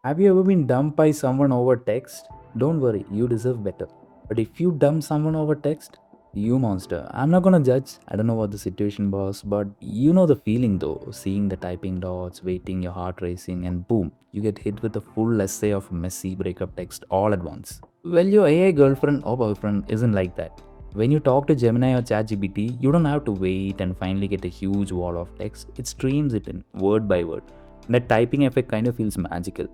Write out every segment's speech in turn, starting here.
Have you ever been dumped by someone over text? Don't worry, you deserve better. But if you dump someone over text, you monster. I'm not gonna judge. I don't know what the situation was, but you know the feeling though. Seeing the typing dots, waiting, your heart racing, and boom, you get hit with a full essay of messy breakup text all at once. Well, your AI girlfriend or boyfriend isn't like that. When you talk to Gemini or ChatGPT, you don't have to wait and finally get a huge wall of text. It streams it in word by word. That typing effect kind of feels magical.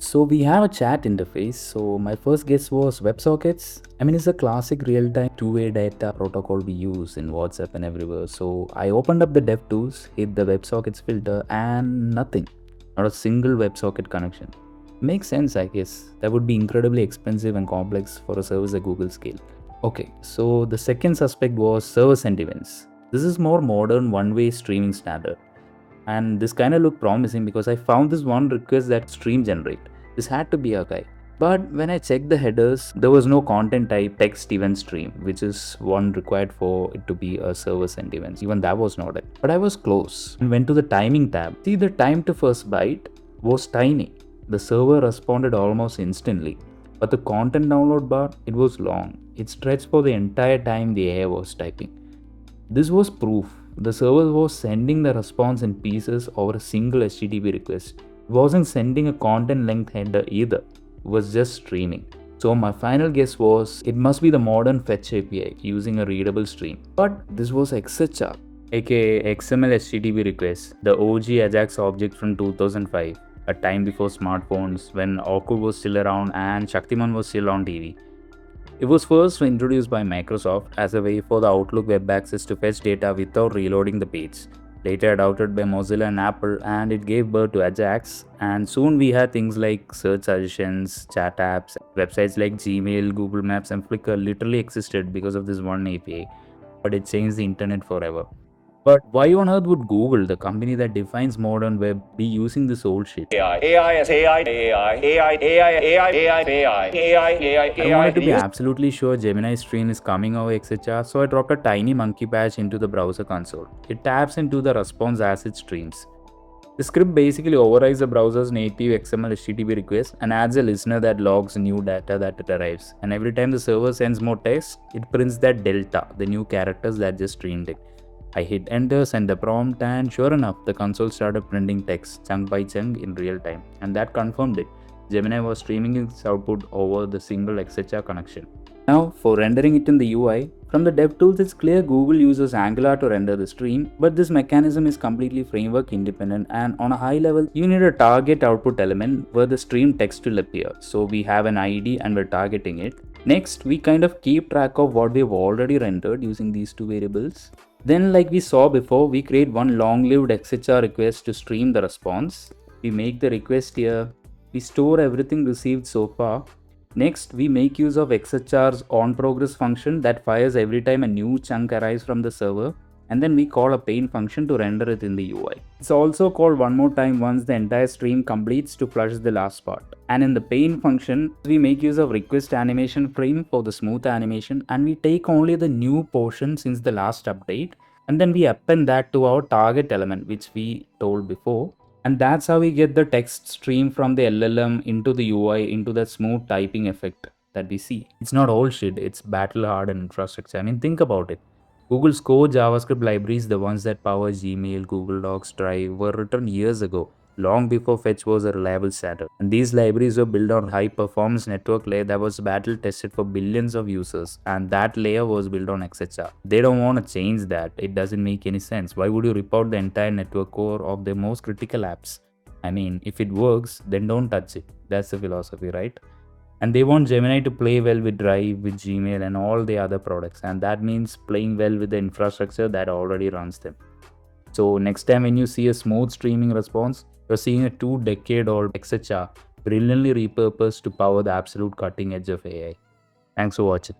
So we have a chat interface. So my first guess was WebSockets. I mean, it's a classic real-time two-way data protocol we use in WhatsApp and everywhere. So I opened up the DevTools, hit the WebSockets filter, and nothing. Not a single WebSocket connection. Makes sense, I guess. That would be incredibly expensive and complex for a service at Google scale. Okay, so the second suspect was server sentiments. This is more modern one-way streaming standard. And this kind of looked promising because I found this one request that stream generate. This had to be a guy. But when I checked the headers, there was no content type text event stream, which is one required for it to be a server sent event. Even that was not it. But I was close and went to the timing tab. See, the time to first byte was tiny. The server responded almost instantly. But the content download bar, it was long. It stretched for the entire time the AI was typing. This was proof. The server was sending the response in pieces over a single HTTP request. It wasn't sending a content length header either. It was just streaming. So my final guess was it must be the modern fetch API using a readable stream. But this was XHR, aka XMLHttpRequest, the OG Ajax object from 2005, a time before smartphones when Orkut was still around and Shaktiman was still on TV. It was first introduced by Microsoft as a way for the Outlook web access to fetch data without reloading the page. Later adopted by Mozilla and Apple, and it gave birth to Ajax. And soon we had things like search suggestions, chat apps, websites like Gmail, Google Maps, and Flickr literally existed because of this one API. But it changed the internet forever. But why on earth would Google, the company that defines modern web, be using this old shit? I wanted to be absolutely sure Gemini's stream is coming over XHR, so I dropped a tiny monkey patch into the browser console. It taps into the response as it streams. The script basically overrides the browser's native XML HTTP request and adds a listener that logs new data that it arrives. And every time the server sends more text, it prints that delta, the new characters that just streamed it. I hit enter, send the prompt, and sure enough, the console started printing text chunk by chunk in real time, and that confirmed it. Gemini was streaming its output over the single XHR connection. Now, for rendering it in the UI, from the DevTools, it's clear Google uses Angular to render the stream, but this mechanism is completely framework independent, and on a high level, you need a target output element where the stream text will appear. So we have an ID and we're targeting it. Next, we kind of keep track of what we've already rendered using these two variables. Then, like we saw before, we create one long-lived XHR request to stream the response. We make the request here. We store everything received so far. Next, we make use of XHR's onProgress function that fires every time a new chunk arrives from the server. And then we call a pain function to render it in the UI. It's also called one more time once the entire stream completes to flush the last part. And in the pain function, we make use of request animation frame for the smooth animation, and we take only the new portion since the last update, and then we append that to our target element which we told before. And that's how we get the text stream from the LLM into the UI into that smooth typing effect that we see. It's not old shit, it's battle hardened infrastructure. I mean, think about it. Google's core JavaScript libraries, the ones that power Gmail, Google Docs, Drive, were written years ago, long before Fetch was a reliable standard. And these libraries were built on high-performance network layer that was battle-tested for billions of users, and that layer was built on XHR. They don't want to change that. It doesn't make any sense. Why would you rip out the entire network core of the most critical apps? I mean, if it works, then don't touch it. That's the philosophy, right? And they want Gemini to play well with Drive, with Gmail, and all the other products. And that means playing well with the infrastructure that already runs them. So next time when you see a smooth streaming response, you're seeing a 2-decade-old XHR brilliantly repurposed to power the absolute cutting edge of AI. Thanks for watching.